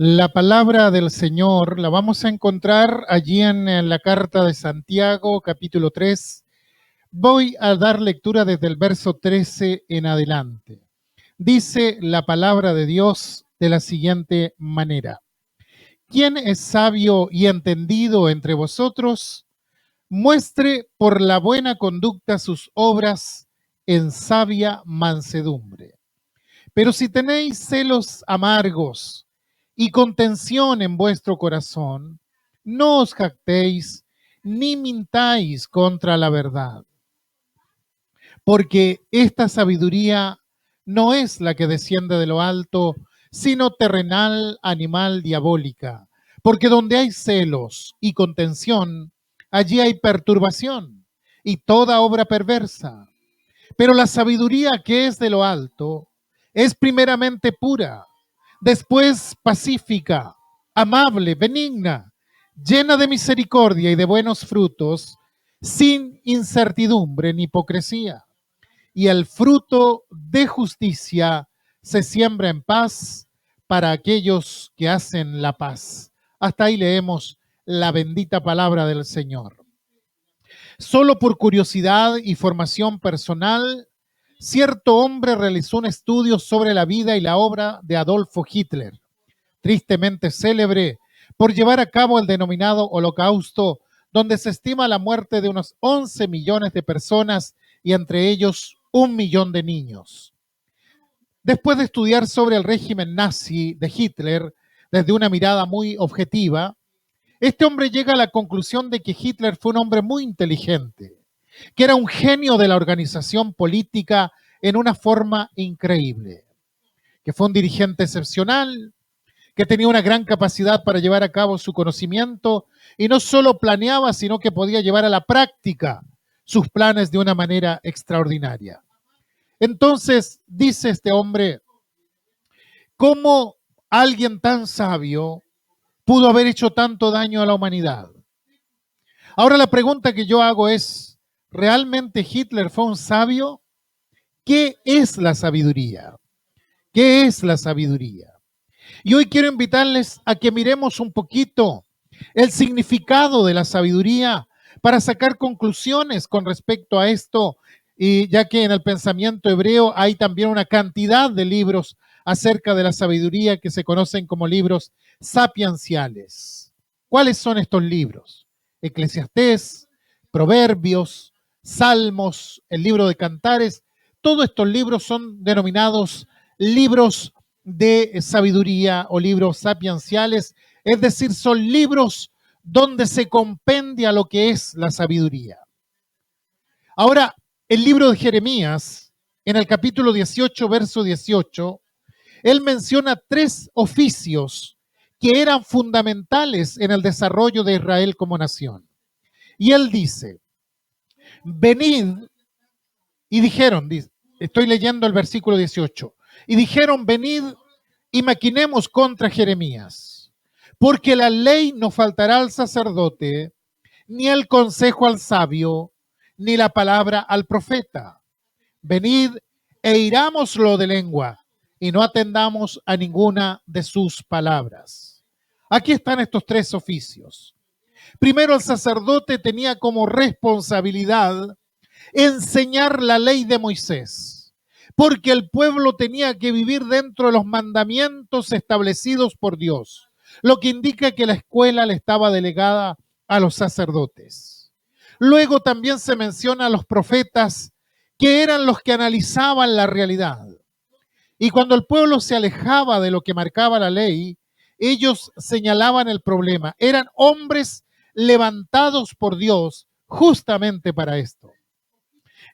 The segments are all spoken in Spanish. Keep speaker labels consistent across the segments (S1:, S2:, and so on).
S1: La palabra del Señor la vamos a encontrar allí en la carta de Santiago, capítulo 3. Voy a dar lectura desde el verso 13 en adelante. Dice la palabra de Dios de la siguiente manera: ¿Quién es sabio y entendido entre vosotros? Muestre por la buena conducta sus obras en sabia mansedumbre. Pero si tenéis celos amargos y contención en vuestro corazón, no os jactéis ni mintáis contra la verdad, porque esta sabiduría no es la que desciende de lo alto, sino terrenal, animal, diabólica. Porque donde hay celos y contención, allí hay perturbación y toda obra perversa. Pero la sabiduría que es de lo alto es primeramente pura, después pacífica, amable, benigna, llena de misericordia y de buenos frutos, sin incertidumbre ni hipocresía. Y el fruto de justicia se siembra en paz para aquellos que hacen la paz. Hasta ahí leemos la bendita palabra del Señor. Solo por curiosidad y formación personal, cierto hombre realizó un estudio sobre la vida y la obra de Adolfo Hitler, tristemente célebre por llevar a cabo el denominado Holocausto, donde se estima la muerte de unos 11 millones de personas y entre ellos 1 millón de niños. Después de estudiar sobre el régimen nazi de Hitler desde una mirada muy objetiva, este hombre llega a la conclusión de que Hitler fue un hombre muy inteligente, que era un genio de la organización política en una forma increíble, que fue un dirigente excepcional, que tenía una gran capacidad para llevar a cabo su conocimiento y no solo planeaba, sino que podía llevar a la práctica sus planes de una manera extraordinaria. Entonces, dice este hombre, ¿cómo alguien tan sabio pudo haber hecho tanto daño a la humanidad? Ahora la pregunta que yo hago es, ¿realmente Hitler fue un sabio? ¿Qué es la sabiduría? ¿Qué es la sabiduría? Y hoy quiero invitarles a que miremos un poquito el significado de la sabiduría para sacar conclusiones con respecto a esto, y ya que en el pensamiento hebreo hay también una cantidad de libros acerca de la sabiduría que se conocen como libros sapienciales. ¿Cuáles son estos libros? Eclesiastés, Proverbios, Salmos, el libro de Cantares. Todos estos libros son denominados libros de sabiduría o libros sapienciales, es decir, son libros donde se compendia lo que es la sabiduría. Ahora, el libro de Jeremías, en el capítulo 18, verso 18, él menciona 3 oficios que eran fundamentales en el desarrollo de Israel como nación. Y él dice, venid, y dijeron, estoy leyendo el versículo 18, y dijeron, venid y maquinemos contra Jeremías, porque la ley no faltará al sacerdote, ni el consejo al sabio, ni la palabra al profeta. Venid e irámoslo de lengua, y no atendamos a ninguna de sus palabras. Aquí están estos 3 oficios. Primero, el sacerdote tenía como responsabilidad enseñar la ley de Moisés, porque el pueblo tenía que vivir dentro de los mandamientos establecidos por Dios, lo que indica que la escuela le estaba delegada a los sacerdotes. Luego también se menciona a los profetas, que eran los que analizaban la realidad. Y cuando el pueblo se alejaba de lo que marcaba la ley, ellos señalaban el problema. Eran hombres levantados por Dios justamente para esto.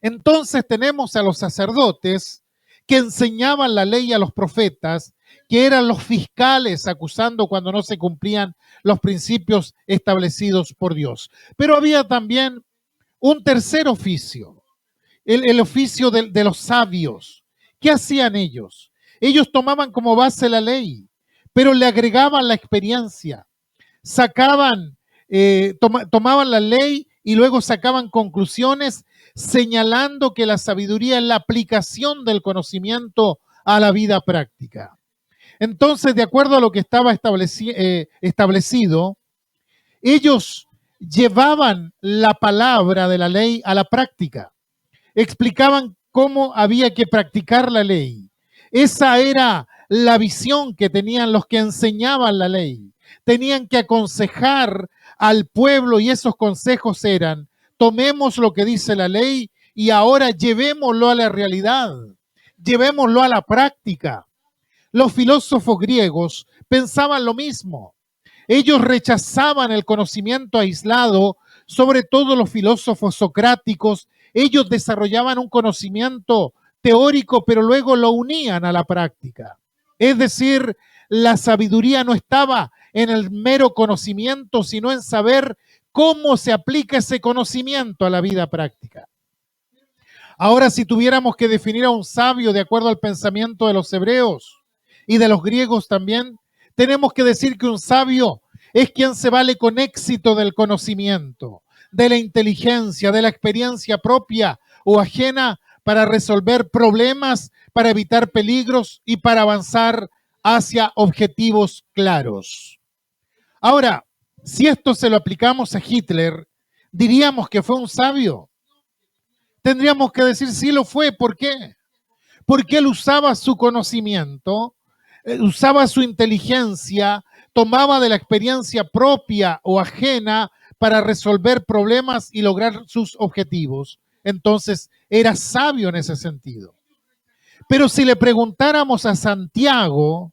S1: Entonces tenemos a los sacerdotes que enseñaban la ley a los profetas, que eran los fiscales acusando cuando no se cumplían los principios establecidos por Dios. Pero había también un tercer oficio, el oficio de los sabios. ¿Qué hacían ellos? Ellos tomaban como base la ley, pero le agregaban la experiencia. Tomaban la ley y luego sacaban conclusiones señalando que la sabiduría es la aplicación del conocimiento a la vida práctica. Entonces, de acuerdo a lo que estaba establecido, ellos llevaban la palabra de la ley a la práctica, explicaban cómo había que practicar la ley. Esa era la visión que tenían los que enseñaban la ley. Tenían que aconsejar al pueblo y esos consejos eran: tomemos lo que dice la ley y ahora llevémoslo a la realidad, llevémoslo a la práctica. Los filósofos griegos pensaban lo mismo. Ellos rechazaban el conocimiento aislado, sobre todo los filósofos socráticos. Ellos desarrollaban un conocimiento teórico, pero luego lo unían a la práctica. Es decir, la sabiduría no estaba en el mero conocimiento, sino en saber cómo se aplica ese conocimiento a la vida práctica. Ahora, si tuviéramos que definir a un sabio de acuerdo al pensamiento de los hebreos y de los griegos también, tenemos que decir que un sabio es quien se vale con éxito del conocimiento, de la inteligencia, de la experiencia propia o ajena para resolver problemas, para evitar peligros y para avanzar hacia objetivos claros. Ahora, si esto se lo aplicamos a Hitler, ¿diríamos que fue un sabio? Tendríamos que decir sí lo fue. ¿Por qué? Porque él usaba su conocimiento, usaba su inteligencia, tomaba de la experiencia propia o ajena para resolver problemas y lograr sus objetivos. Entonces, era sabio en ese sentido. Pero si le preguntáramos a Santiago,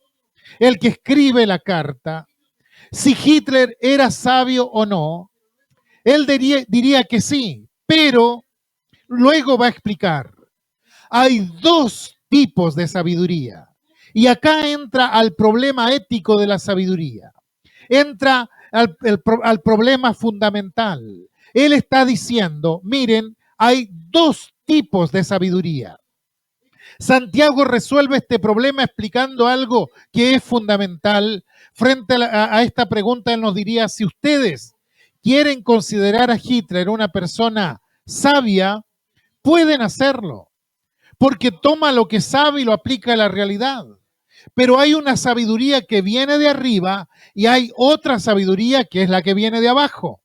S1: el que escribe la carta, si Hitler era sabio o no, él diría que sí, pero luego va a explicar. Hay dos tipos de sabiduría. Y acá entra al problema ético de la sabiduría. Entra al problema fundamental. Él está diciendo, miren, hay dos tipos de sabiduría. Santiago resuelve este problema explicando algo que es fundamental. Frente a esta pregunta, él nos diría: si ustedes quieren considerar a Hitler una persona sabia, pueden hacerlo, porque toma lo que sabe y lo aplica a la realidad. Pero hay una sabiduría que viene de arriba y hay otra sabiduría que es la que viene de abajo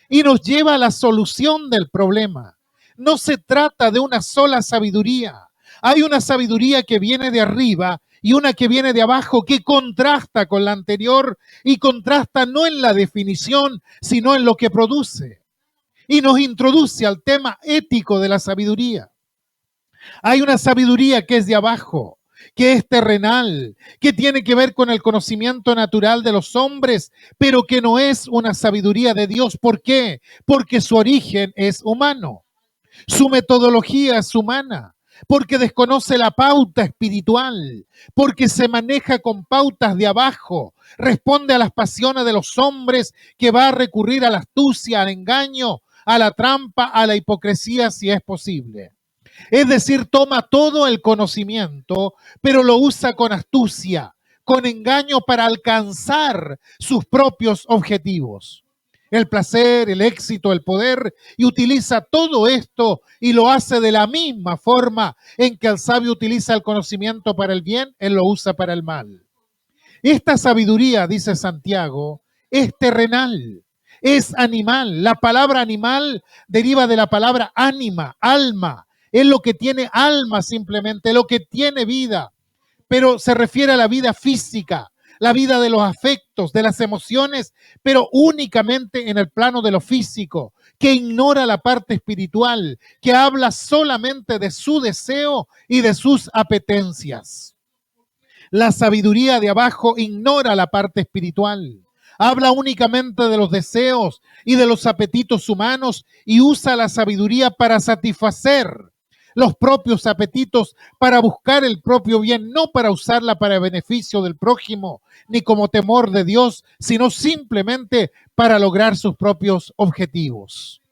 S1: y nos lleva a la solución del problema. No se trata de una sola sabiduría. Hay una sabiduría que viene de arriba y una que viene de abajo, que contrasta con la anterior, y contrasta no en la definición, sino en lo que produce. Y nos introduce al tema ético de la sabiduría. Hay una sabiduría que es de abajo, que es terrenal, que tiene que ver con el conocimiento natural de los hombres, pero que no es una sabiduría de Dios. ¿Por qué? Porque su origen es humano, su metodología es humana, porque desconoce la pauta espiritual, porque se maneja con pautas de abajo, responde a las pasiones de los hombres, que va a recurrir a la astucia, al engaño, a la trampa, a la hipocresía si es posible. Es decir, toma todo el conocimiento, pero lo usa con astucia, con engaño para alcanzar sus propios objetivos. El placer, el éxito, el poder, y utiliza todo esto y lo hace de la misma forma en que el sabio utiliza el conocimiento para el bien, él lo usa para el mal. Esta sabiduría, dice Santiago, es terrenal, es animal. La palabra animal deriva de la palabra ánima, alma. Es lo que tiene alma simplemente, lo que tiene vida, pero se refiere a la vida física, la vida de los afectos, de las emociones, pero únicamente en el plano de lo físico, que ignora la parte espiritual, que habla solamente de su deseo y de sus apetencias. La sabiduría de abajo ignora la parte espiritual. Habla únicamente de los deseos y de los apetitos humanos y usa la sabiduría para satisfacer los propios apetitos, para buscar el propio bien, no para usarla para beneficio del prójimo, ni como temor de Dios, sino simplemente para lograr sus propios objetivos.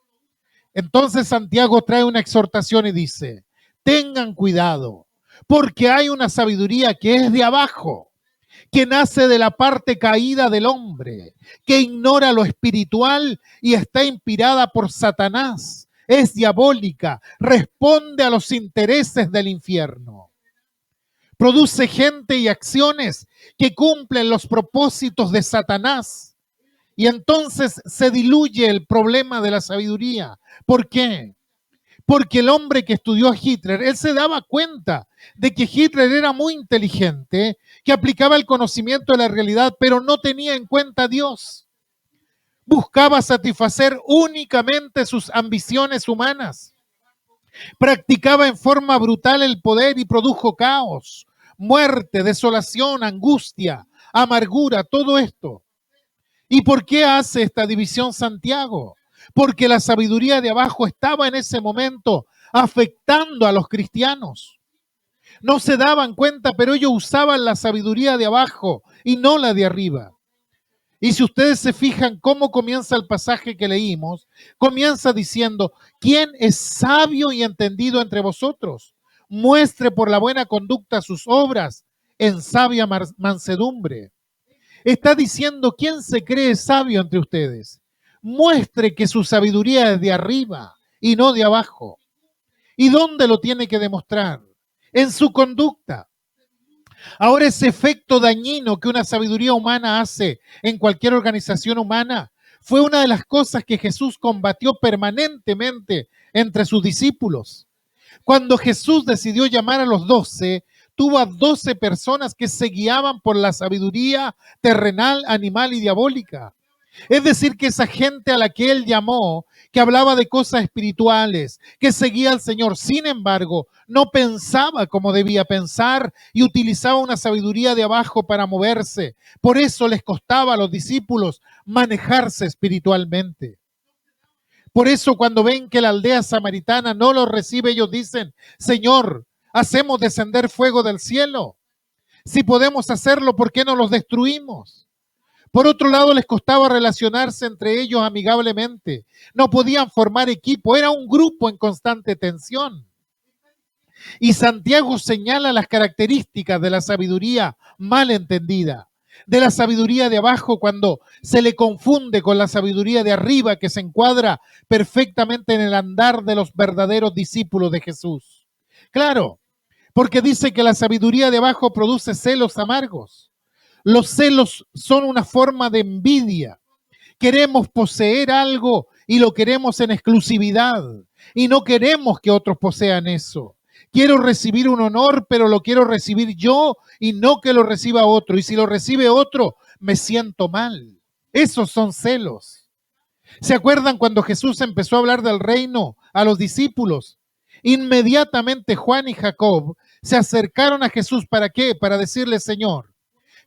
S1: Entonces Santiago trae una exhortación y dice: tengan cuidado, porque hay una sabiduría que es de abajo, que nace de la parte caída del hombre, que ignora lo espiritual y está inspirada por Satanás. Es diabólica, responde a los intereses del infierno. produce gente y acciones que cumplen los propósitos de Satanás. Y entonces se diluye el problema de la sabiduría. ¿Por qué? Porque el hombre que estudió a Hitler, él se daba cuenta de que Hitler era muy inteligente, que aplicaba el conocimiento de la realidad, pero no tenía en cuenta a Dios. Buscaba satisfacer únicamente sus ambiciones humanas. Practicaba en forma brutal el poder y produjo caos, muerte, desolación, angustia, amargura, todo esto. ¿Y por qué hace esta división Santiago? Porque la sabiduría de abajo estaba en ese momento afectando a los cristianos. No se daban cuenta, pero ellos usaban la sabiduría de abajo y no la de arriba. Y si ustedes se fijan cómo comienza el pasaje que leímos, comienza diciendo, ¿quién es sabio y entendido entre vosotros? Muestre por la buena conducta sus obras en sabia mansedumbre. Está diciendo, ¿quién se cree sabio entre ustedes? Muestre que su sabiduría es de arriba y no de abajo. ¿Y dónde lo tiene que demostrar? En su conducta. Ahora, ese efecto dañino que una sabiduría humana hace en cualquier organización humana fue una de las cosas que Jesús combatió permanentemente entre sus discípulos. Cuando Jesús decidió llamar a los 12, tuvo a 12 personas que se guiaban por la sabiduría terrenal, animal y diabólica. Es decir, que esa gente a la que él llamó, que hablaba de cosas espirituales, que seguía al Señor, sin embargo, no pensaba como debía pensar y utilizaba una sabiduría de abajo para moverse. Por eso les costaba a los discípulos manejarse espiritualmente. Por eso cuando ven que la aldea samaritana no los recibe, ellos dicen, Señor, hacemos descender fuego del cielo. Si podemos hacerlo, ¿por qué no los destruimos? Por otro lado, les costaba relacionarse entre ellos amigablemente. No podían formar equipo, era un grupo en constante tensión. Y Santiago señala las características de la sabiduría mal entendida, de la sabiduría de abajo cuando se le confunde con la sabiduría de arriba que se encuadra perfectamente en el andar de los verdaderos discípulos de Jesús. Claro, porque dice que la sabiduría de abajo produce celos amargos. Los celos son una forma de envidia. Queremos poseer algo y lo queremos en exclusividad y no queremos que otros posean eso. Quiero recibir un honor, pero lo quiero recibir yo y no que lo reciba otro. Y si lo recibe otro, me siento mal. Esos son celos. ¿Se acuerdan cuando Jesús empezó a hablar del reino a los discípulos? Inmediatamente Juan y Jacob se acercaron a Jesús. ¿Para qué? Para decirle, Señor,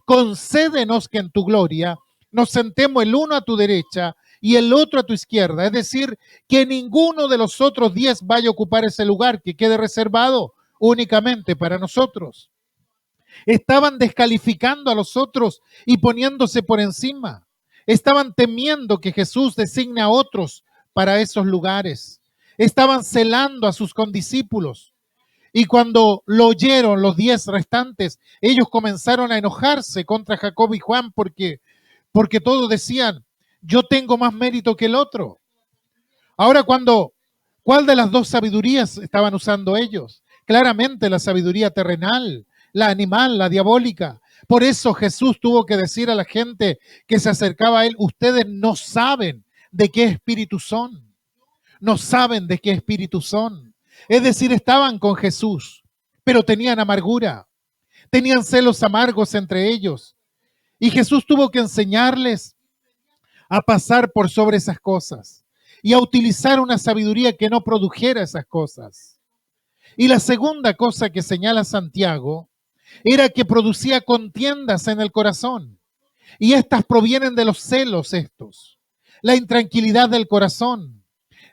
S1: concédenos que en tu gloria nos sentemos el uno a tu derecha y el otro a tu izquierda. Es decir, que ninguno de los otros 10 vaya a ocupar ese lugar, que quede reservado únicamente para nosotros. Estaban descalificando a los otros y poniéndose por encima. Estaban temiendo que Jesús designe a otros para esos lugares. Estaban celando a sus condiscípulos. Y cuando lo oyeron los 10 restantes, ellos comenzaron a enojarse contra Jacob y Juan porque todos decían, yo tengo más mérito que el otro. Ahora, ¿cuál de las dos sabidurías estaban usando ellos? Claramente la sabiduría terrenal, la animal, la diabólica. Por eso Jesús tuvo que decir a la gente que se acercaba a él, ustedes no saben de qué espíritu son. No saben de qué espíritu son. Es decir, estaban con Jesús, pero tenían amargura, tenían celos amargos entre ellos. Y Jesús tuvo que enseñarles a pasar por sobre esas cosas y a utilizar una sabiduría que no produjera esas cosas. Y la segunda cosa que señala Santiago era que producía contiendas en el corazón. Y estas provienen de los celos estos, la intranquilidad del corazón.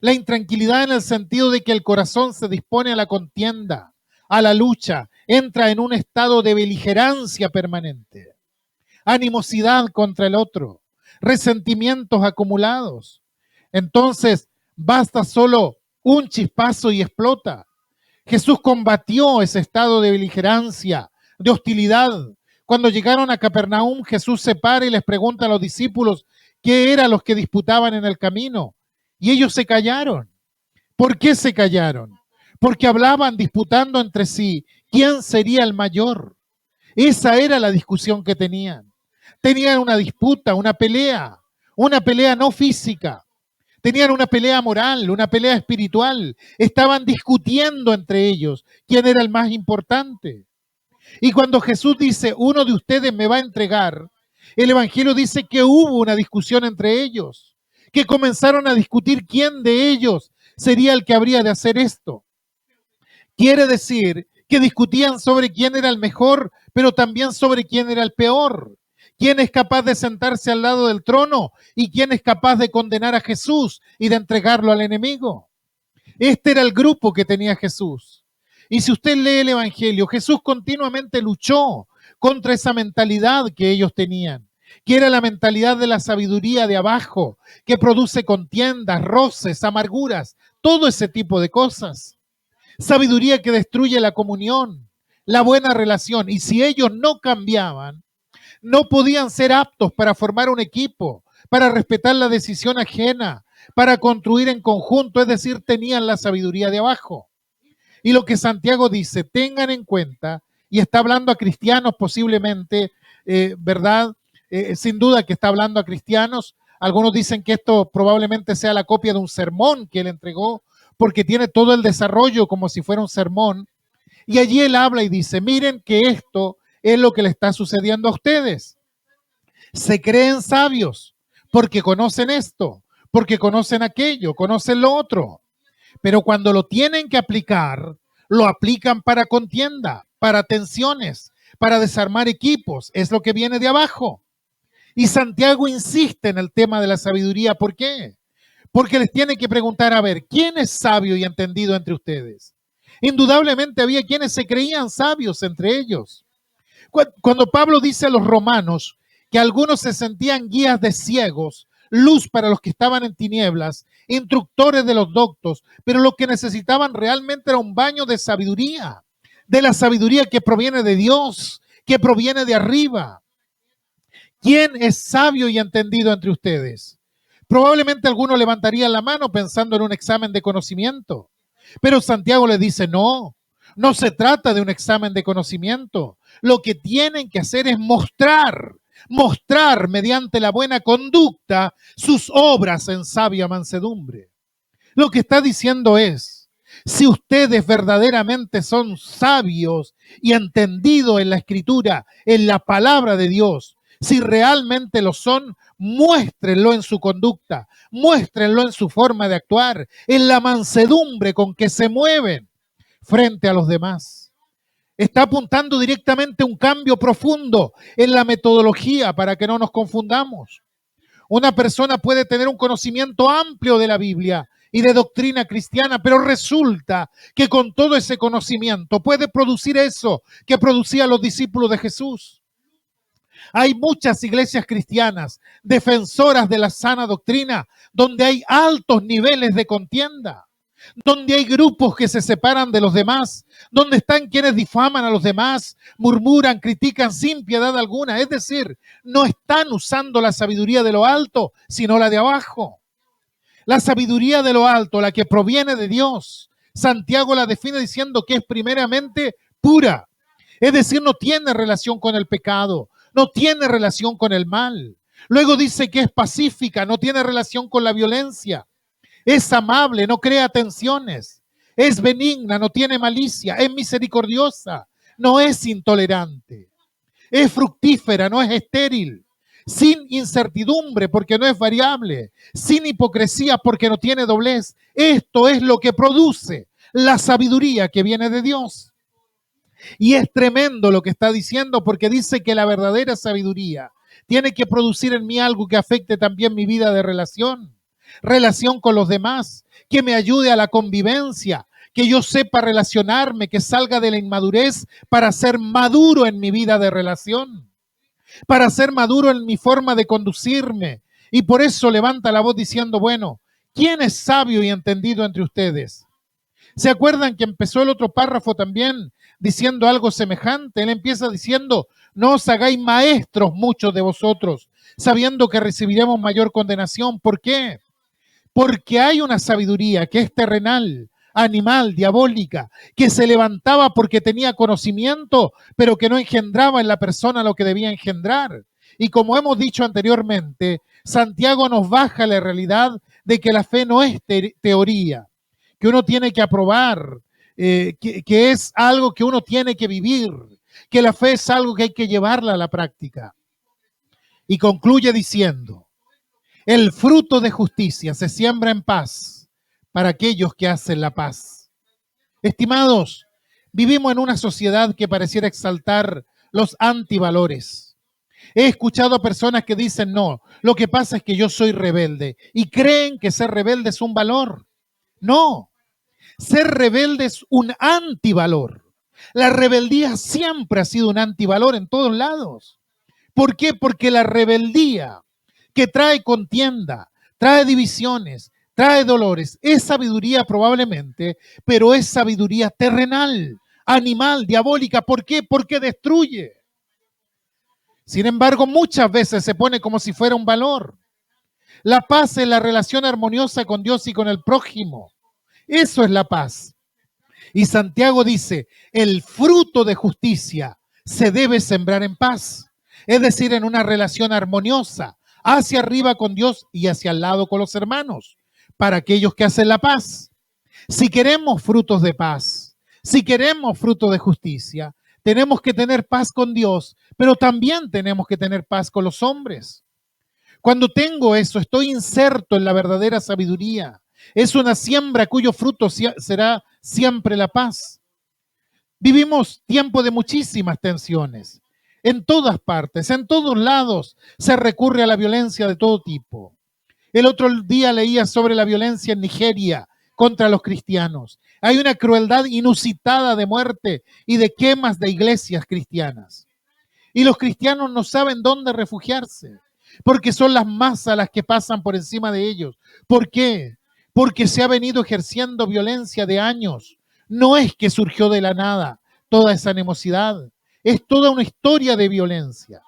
S1: La intranquilidad en el sentido de que el corazón se dispone a la contienda, a la lucha, entra en un estado de beligerancia permanente, animosidad contra el otro, resentimientos acumulados. Entonces, basta solo un chispazo y explota. Jesús combatió ese estado de beligerancia, de hostilidad. Cuando llegaron a Capernaum, Jesús se para y les pregunta a los discípulos qué eran los que disputaban en el camino. Y ellos se callaron. ¿Por qué se callaron? Porque hablaban disputando entre sí ¿Quién sería el mayor? Esa era la discusión que tenían. Tenían una disputa, una pelea no física. Tenían una pelea moral, una pelea espiritual. Estaban discutiendo entre ellos quién era el más importante. Y cuando Jesús dice, uno de ustedes me va a entregar, el Evangelio dice que hubo una discusión entre ellos, que comenzaron a discutir quién de ellos sería el que habría de hacer esto. Quiere decir que discutían sobre quién era el mejor, pero también sobre quién era el peor. ¿Quién es capaz de sentarse al lado del trono y quién es capaz de condenar a Jesús y de entregarlo al enemigo? Este era el grupo que tenía Jesús. Y si usted lee el Evangelio, Jesús continuamente luchó contra esa mentalidad que ellos tenían, que era la mentalidad de la sabiduría de abajo, que produce contiendas, roces, amarguras, todo ese tipo de cosas. Sabiduría que destruye la comunión, la buena relación. Y si ellos no cambiaban, no podían ser aptos para formar un equipo, para respetar la decisión ajena, para construir en conjunto, es decir, tenían la sabiduría de abajo. Y lo que Santiago dice, tengan en cuenta, y está hablando a cristianos posiblemente, ¿verdad? Sin duda que está hablando a cristianos. Algunos dicen que esto probablemente sea la copia de un sermón que él entregó, porque tiene todo el desarrollo como si fuera un sermón. Y allí él habla y dice, miren que esto es lo que le está sucediendo a ustedes. Se creen sabios porque conocen esto, porque conocen aquello, conocen lo otro. Pero cuando lo tienen que aplicar, lo aplican para contienda, para tensiones, para desarmar equipos. Es lo que viene de abajo. Y Santiago insiste en el tema de la sabiduría. ¿Por qué? Porque les tiene que preguntar, a ver, ¿quién es sabio y entendido entre ustedes? Indudablemente había quienes se creían sabios entre ellos. Cuando Pablo dice a los romanos que algunos se sentían guías de ciegos, luz para los que estaban en tinieblas, instructores de los doctos, pero lo que necesitaban realmente era un baño de sabiduría, de la sabiduría que proviene de Dios, que proviene de arriba. ¿Quién es sabio y entendido entre ustedes? Probablemente algunos levantarían la mano pensando en un examen de conocimiento, pero Santiago le dice, no, no se trata de un examen de conocimiento. Lo que tienen que hacer es mostrar mediante la buena conducta sus obras en sabia mansedumbre. Lo que está diciendo es, si ustedes verdaderamente son sabios y entendidos en la Escritura, en la palabra de Dios, si realmente lo son, muéstrenlo en su conducta, muéstrenlo en su forma de actuar, en la mansedumbre con que se mueven frente a los demás. Está apuntando directamente a un cambio profundo en la metodología para que no nos confundamos. Una persona puede tener un conocimiento amplio de la Biblia y de doctrina cristiana, pero resulta que con todo ese conocimiento puede producir eso que producían los discípulos de Jesús. Hay muchas iglesias cristianas defensoras de la sana doctrina donde hay altos niveles de contienda, donde hay grupos que se separan de los demás, donde están quienes difaman a los demás, murmuran, critican sin piedad alguna. Es decir, no están usando la sabiduría de lo alto, sino la de abajo. La sabiduría de lo alto, la que proviene de Dios, Santiago la define diciendo que es primeramente pura. Es decir, no tiene relación con el pecado, no tiene relación con el mal. Luego dice que es pacífica, no tiene relación con la violencia. Es amable, no crea tensiones. Es benigna, no tiene malicia. Es misericordiosa, no es intolerante. Es fructífera, no es estéril. Sin incertidumbre, porque no es variable. Sin hipocresía, porque no tiene doblez. Esto es lo que produce la sabiduría que viene de Dios. Y es tremendo lo que está diciendo, porque dice que la verdadera sabiduría tiene que producir en mí algo que afecte también mi vida de relación con los demás, que me ayude a la convivencia, que yo sepa relacionarme, que salga de la inmadurez para ser maduro en mi vida de relación, para ser maduro en mi forma de conducirme. Y por eso levanta la voz diciendo, bueno, ¿quién es sabio y entendido entre ustedes? ¿Se acuerdan que empezó el otro párrafo también diciendo algo semejante? Él empieza diciendo, no os hagáis maestros muchos de vosotros, sabiendo que recibiremos mayor condenación. ¿Por qué? Porque hay una sabiduría que es terrenal, animal, diabólica, que se levantaba porque tenía conocimiento, pero que no engendraba en la persona lo que debía engendrar. Y como hemos dicho anteriormente, Santiago nos baja la realidad de que la fe no es teoría, que uno tiene que aprobar, que es algo que uno tiene que vivir, que la fe es algo que hay que llevarla a la práctica. Y concluye diciendo, el fruto de justicia se siembra en paz para aquellos que hacen la paz. Estimados, vivimos en una sociedad que pareciera exaltar los antivalores. He escuchado a personas que dicen, no, lo que pasa es que yo soy rebelde y creen que ser rebelde es un valor. No, ser rebelde es un antivalor. La rebeldía siempre ha sido un antivalor en todos lados. ¿Por qué? Porque la rebeldía que trae contienda, trae divisiones, trae dolores, es sabiduría probablemente, pero es sabiduría terrenal, animal, diabólica. ¿Por qué? Porque destruye. Sin embargo, muchas veces se pone como si fuera un valor. La paz es la relación armoniosa con Dios y con el prójimo. Eso es la paz. Y Santiago dice, el fruto de justicia se debe sembrar en paz. Es decir, en una relación armoniosa, hacia arriba con Dios y hacia el lado con los hermanos, para aquellos que hacen la paz. Si queremos frutos de paz, si queremos frutos de justicia, tenemos que tener paz con Dios, pero también tenemos que tener paz con los hombres. Cuando tengo eso, estoy inserto en la verdadera sabiduría. Es una siembra cuyo fruto será siempre la paz. Vivimos tiempo de muchísimas tensiones. En todas partes, en todos lados, se recurre a la violencia de todo tipo. El otro día leía sobre la violencia en Nigeria contra los cristianos. Hay una crueldad inusitada de muerte y de quemas de iglesias cristianas. Y los cristianos no saben dónde refugiarse, porque son las masas las que pasan por encima de ellos. ¿Por qué? Porque se ha venido ejerciendo violencia de años. No es que surgió de la nada toda esa animosidad. Es toda una historia de violencia.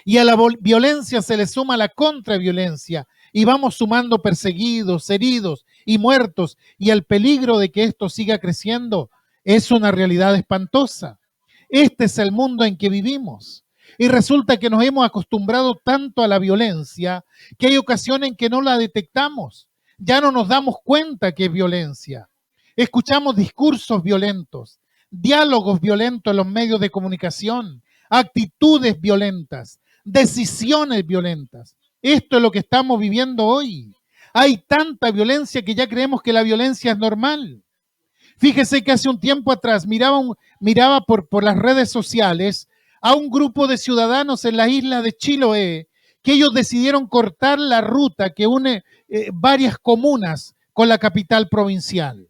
S1: Y a la violencia se le suma la contraviolencia y vamos sumando perseguidos, heridos y muertos, y el peligro de que esto siga creciendo es una realidad espantosa. Este es el mundo en que vivimos. Y resulta que nos hemos acostumbrado tanto a la violencia que hay ocasiones en que no la detectamos. Ya no nos damos cuenta que es violencia. Escuchamos discursos violentos, diálogos violentos en los medios de comunicación, actitudes violentas, decisiones violentas. Esto es lo que estamos viviendo hoy. Hay tanta violencia que ya creemos que la violencia es normal. Fíjese que hace un tiempo atrás miraba por las redes sociales a un grupo de ciudadanos en la isla de Chiloé, que ellos decidieron cortar la ruta que une varias comunas con la capital provincial.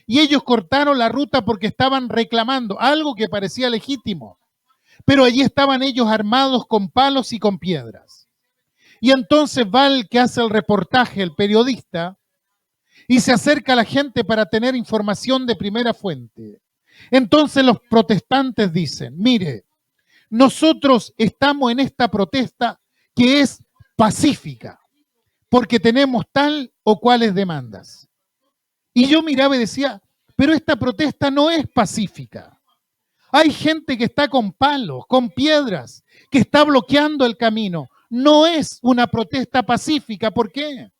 S1: Y ellos cortaron la ruta porque estaban reclamando algo que parecía legítimo. Pero allí estaban ellos armados con palos y con piedras. Y entonces va el que hace el reportaje, el periodista, y se acerca a la gente para tener información de primera fuente. Entonces los protestantes dicen, mire, nosotros estamos en esta protesta que es pacífica, porque tenemos tal o cuales demandas. Y yo miraba y decía, pero esta protesta no es pacífica. Hay gente que está con palos, con piedras, que está bloqueando el camino. No es una protesta pacífica. ¿Por qué?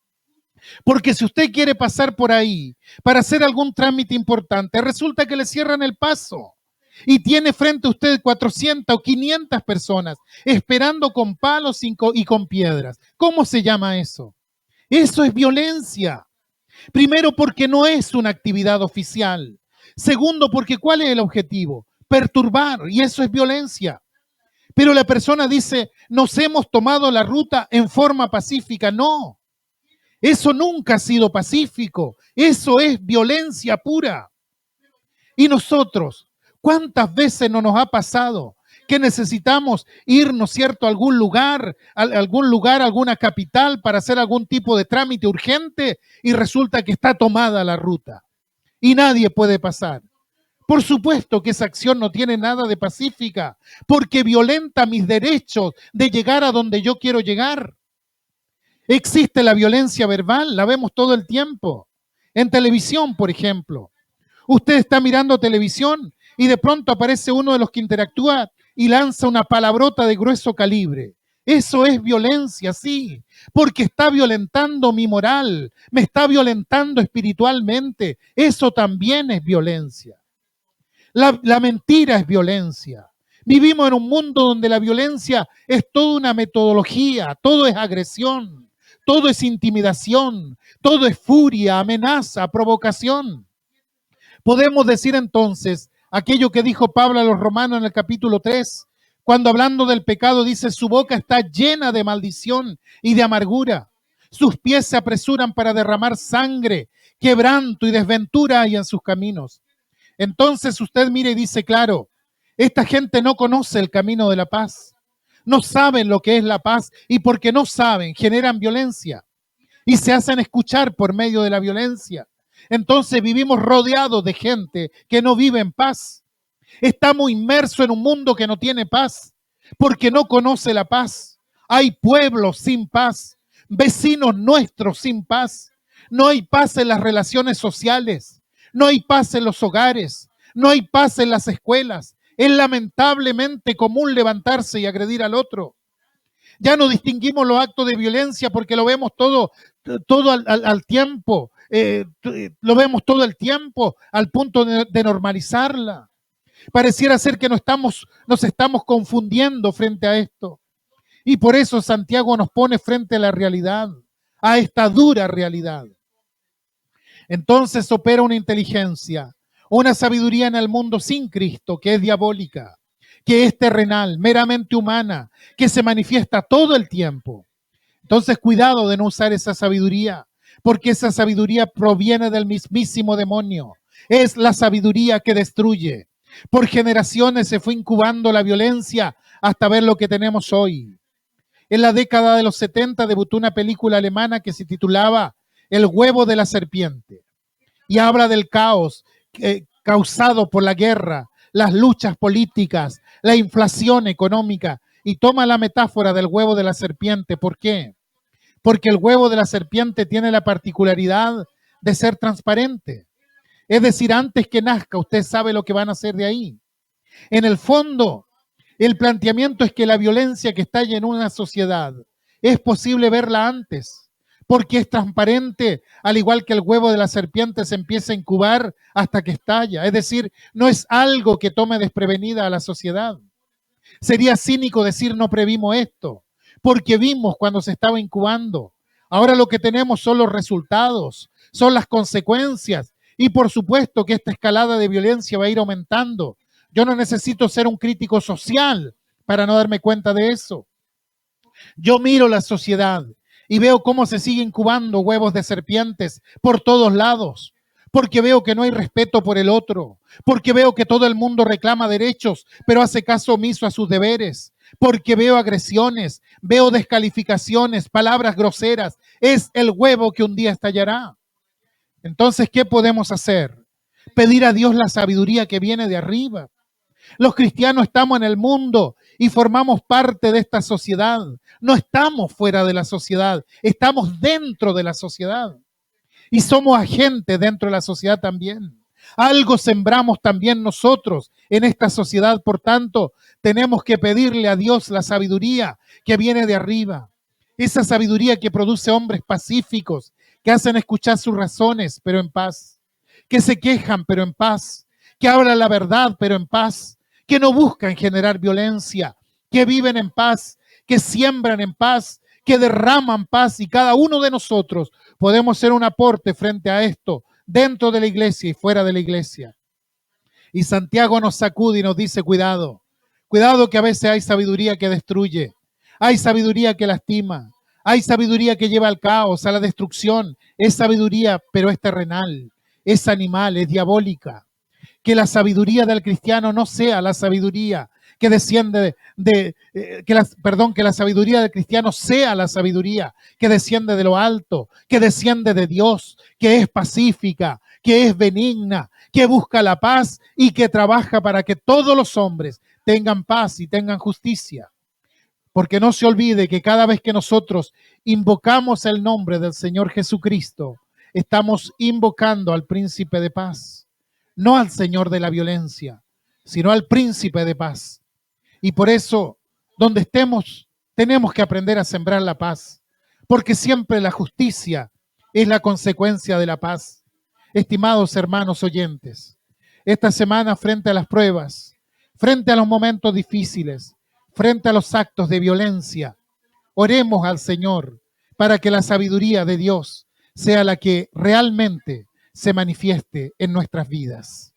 S1: Porque si usted quiere pasar por ahí para hacer algún trámite importante, resulta que le cierran el paso y tiene frente a usted 400 o 500 personas esperando con palos y con piedras. ¿Cómo se llama eso? Eso es violencia. Primero, porque no es una actividad oficial. Segundo, porque ¿cuál es el objetivo? Perturbar, y eso es violencia. Pero la persona dice, nos hemos tomado la ruta en forma pacífica. No, eso nunca ha sido pacífico. Eso es violencia pura. Y nosotros, ¿cuántas veces no nos ha pasado que necesitamos irnos, cierto, a algún lugar, alguna capital para hacer algún tipo de trámite urgente y resulta que está tomada la ruta y nadie puede pasar? Por supuesto que esa acción no tiene nada de pacífica, porque violenta mis derechos de llegar a donde yo quiero llegar. Existe la violencia verbal, la vemos todo el tiempo. En televisión, por ejemplo. Usted está mirando televisión y de pronto aparece uno de los que interactúa y lanza una palabrota de grueso calibre. Eso es violencia, sí, porque está violentando mi moral, me está violentando espiritualmente. Eso también es violencia. La mentira es violencia. Vivimos en un mundo donde la violencia es toda una metodología, todo es agresión, todo es intimidación, todo es furia, amenaza, provocación. Podemos decir entonces aquello que dijo Pablo a los romanos en el capítulo 3, cuando hablando del pecado dice, su boca está llena de maldición y de amargura. Sus pies se apresuran para derramar sangre, quebranto y desventura hay en sus caminos. Entonces usted mira y dice, claro, esta gente no conoce el camino de la paz. No saben lo que es la paz y porque no saben, generan violencia y se hacen escuchar por medio de la violencia. Entonces vivimos rodeados de gente que no vive en paz. Estamos inmersos en un mundo que no tiene paz, porque no conoce la paz. Hay pueblos sin paz, vecinos nuestros sin paz. No hay paz en las relaciones sociales, no hay paz en los hogares, no hay paz en las escuelas. Es lamentablemente común levantarse y agredir al otro. Ya no distinguimos los actos de violencia porque lo vemos todo al tiempo. Lo vemos todo el tiempo al punto de normalizarla. Pareciera ser que nos estamos confundiendo frente a esto. Y por eso Santiago nos pone frente a la realidad, a esta dura realidad. Entonces opera una inteligencia, una sabiduría en el mundo sin Cristo, que es diabólica, que es terrenal, meramente humana, que se manifiesta todo el tiempo. Entonces, cuidado de no usar esa sabiduría, porque esa sabiduría proviene del mismísimo demonio. Es la sabiduría que destruye. Por generaciones se fue incubando la violencia hasta ver lo que tenemos hoy. En la década de los 70 debutó una película alemana que se titulaba El huevo de la serpiente y habla del caos causado por la guerra, las luchas políticas, la inflación económica y toma la metáfora del huevo de la serpiente. ¿Por qué? Porque el huevo de la serpiente tiene la particularidad de ser transparente. Es decir, antes que nazca, usted sabe lo que van a hacer de ahí. En el fondo, el planteamiento es que la violencia que estalla en una sociedad es posible verla antes, porque es transparente, al igual que el huevo de la serpiente se empieza a incubar hasta que estalla. Es decir, no es algo que tome desprevenida a la sociedad. Sería cínico decir no previmos esto, porque vimos cuando se estaba incubando. Ahora lo que tenemos son los resultados, son las consecuencias. Y por supuesto que esta escalada de violencia va a ir aumentando. Yo no necesito ser un crítico social para no darme cuenta de eso. Yo miro la sociedad y veo cómo se sigue incubando huevos de serpientes por todos lados, porque veo que no hay respeto por el otro, porque veo que todo el mundo reclama derechos, pero hace caso omiso a sus deberes, porque veo agresiones, veo descalificaciones, palabras groseras. Es el huevo que un día estallará. Entonces, ¿qué podemos hacer? Pedir a Dios la sabiduría que viene de arriba. Los cristianos estamos en el mundo y formamos parte de esta sociedad. No estamos fuera de la sociedad, estamos dentro de la sociedad. Y somos agentes dentro de la sociedad también. Algo sembramos también nosotros en esta sociedad, por tanto, tenemos que pedirle a Dios la sabiduría que viene de arriba. Esa sabiduría que produce hombres pacíficos, que hacen escuchar sus razones, pero en paz, que se quejan, pero en paz, que hablan la verdad, pero en paz, que no buscan generar violencia, que viven en paz, que siembran en paz, que derraman paz, y cada uno de nosotros podemos ser un aporte frente a esto, dentro de la iglesia y fuera de la iglesia. Y Santiago nos sacude y nos dice, cuidado, cuidado que a veces hay sabiduría que destruye, hay sabiduría que lastima, hay sabiduría que lleva al caos, a la destrucción. Es sabiduría, pero es terrenal, es animal, es diabólica. Que la sabiduría del cristiano no sea la sabiduría que desciende que la sabiduría del cristiano sea la sabiduría que desciende de lo alto, que desciende de Dios, que es pacífica, que es benigna, que busca la paz y que trabaja para que todos los hombres tengan paz y tengan justicia. Porque no se olvide que cada vez que nosotros invocamos el nombre del Señor Jesucristo, estamos invocando al príncipe de paz, no al Señor de la violencia, sino al príncipe de paz. Y por eso, donde estemos, tenemos que aprender a sembrar la paz, porque siempre la justicia es la consecuencia de la paz. Estimados hermanos oyentes, esta semana frente a las pruebas, frente a los momentos difíciles, frente a los actos de violencia, oremos al Señor para que la sabiduría de Dios sea la que realmente se manifieste en nuestras vidas.